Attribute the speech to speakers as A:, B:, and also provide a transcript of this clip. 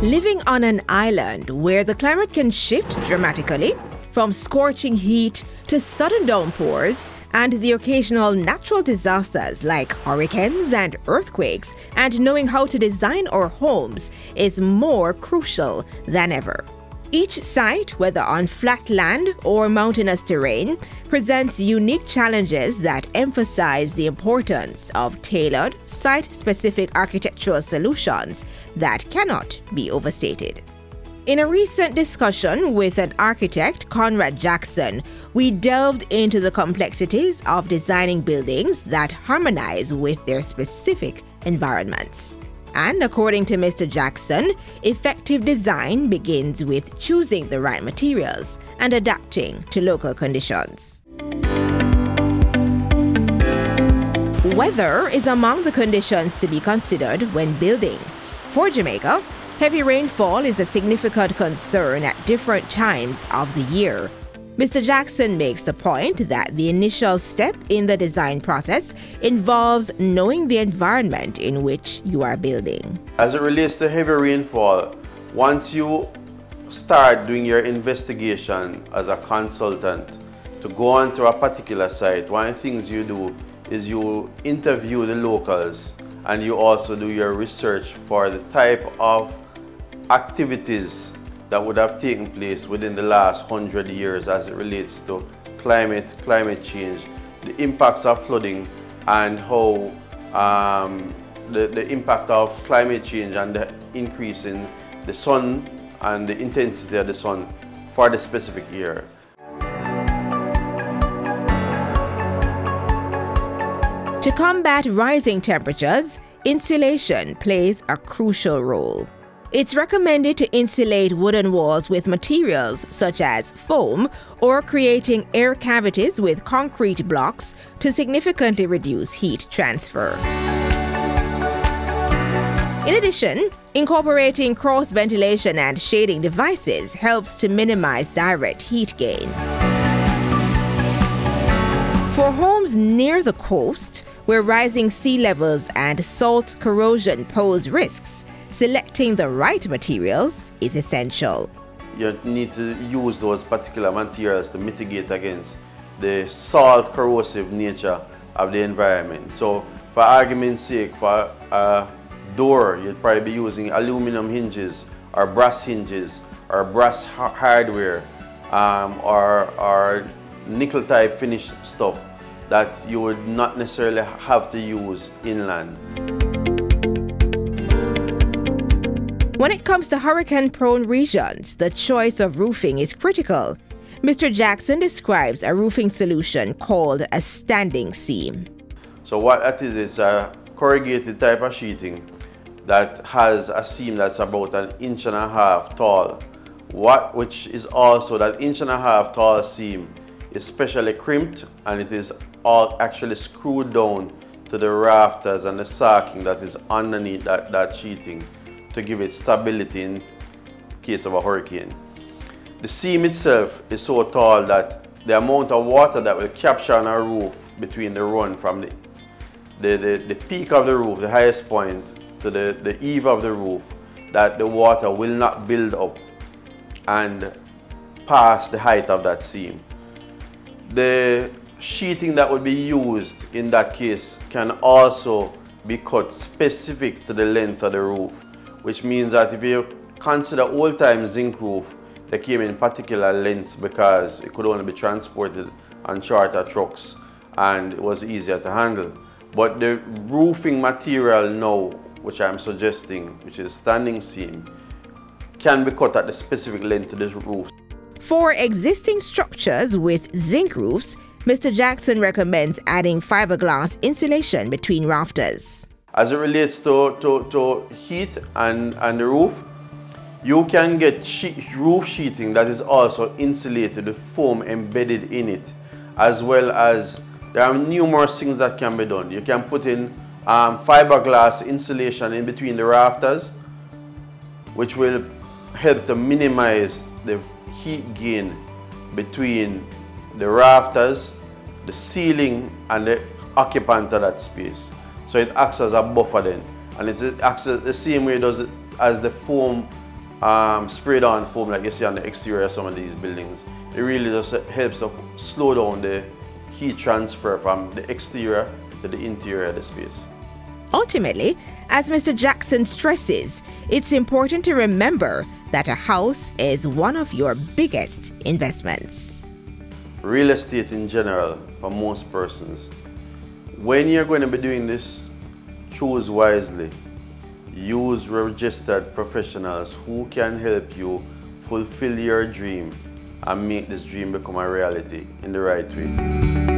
A: Living on an island where the climate can shift dramatically, from scorching heat to sudden downpours and the occasional natural disasters like hurricanes and earthquakes, and knowing how to design our homes is more crucial than ever. Each site, whether on flat land or mountainous terrain, presents unique challenges that emphasize the importance of tailored, site-specific architectural solutions that cannot be overstated. In a recent discussion with an architect, Conrad Jackson, we delved into the complexities of designing buildings that harmonize with their specific environments. And according to Mr. Jackson, effective design begins with choosing the right materials and adapting to local conditions. Weather is among the conditions to be considered when building. For Jamaica, heavy rainfall is a significant concern at different times of the year. Mr. Jackson makes the point that the initial step in the design process involves knowing the environment in which you are building.
B: As it relates to heavy rainfall, once you start doing your investigation as a consultant to go onto a particular site, one of the things you do is you interview the locals and you also do your research for the type of activities that would have taken place within the last 100 years as it relates to climate change, the impacts of flooding, and how the impact of climate change and the increase in the sun and the intensity of the sun for the specific year.
A: To combat rising temperatures, insulation plays a crucial role. It's recommended to insulate wooden walls with materials such as foam or creating air cavities with concrete blocks to significantly reduce heat transfer. In addition, incorporating cross ventilation and shading devices helps to minimize direct heat gain. For homes near the coast, where rising sea levels and salt corrosion pose risks, selecting the right materials is essential.
B: You need to use those particular materials to mitigate against the salt corrosive nature of the environment. So for argument's sake, for a door, you'd probably be using aluminum hinges or brass hinges or brass hardware or nickel type finished stuff that you would not necessarily have to use inland.
A: When it comes to hurricane-prone regions, the choice of roofing is critical. Mr. Jackson describes a roofing solution called a standing seam.
B: So what that is a corrugated type of sheeting that has a seam that's about 1.5 inches tall. Which is also that 1.5 inches tall seam is specially crimped, and it is all actually screwed down to the rafters and the sacking that is underneath that sheeting, to give it stability in case of a hurricane. The seam itself is so tall that the amount of water that will capture on a roof between the run from the peak of the roof, the highest point, to the eave of the roof, that the water will not build up and pass the height of that seam. The sheeting that would be used in that case can also be cut specific to the length of the roof, which means that if you consider old-time zinc roof, they came in particular lengths because it could only be transported on shorter trucks and it was easier to handle. But the roofing material now, which I'm suggesting, which is standing seam, can be cut at the specific length of the roof.
A: For existing structures with zinc roofs, Mr. Jackson recommends adding fiberglass insulation between rafters.
B: As it relates to heat and the roof, you can get roof sheeting that is also insulated with foam embedded in it, as well as there are numerous things that can be done. You can put in fiberglass insulation in between the rafters, which will help to minimize the heat gain between the rafters, the ceiling, and the occupant of that space. So it acts as a buffer then, and it acts the same way it does as the foam sprayed on foam like you see on the exterior of some of these buildings. It really just helps to slow down the heat transfer from the exterior to the interior of the space.
A: Ultimately, as Mr. Jackson stresses, it's important to remember that a house is one of your biggest investments.
B: Real estate in general, for most persons, when you're going to be doing this, choose wisely. Use registered professionals who can help you fulfill your dream and make this dream become a reality in the right way.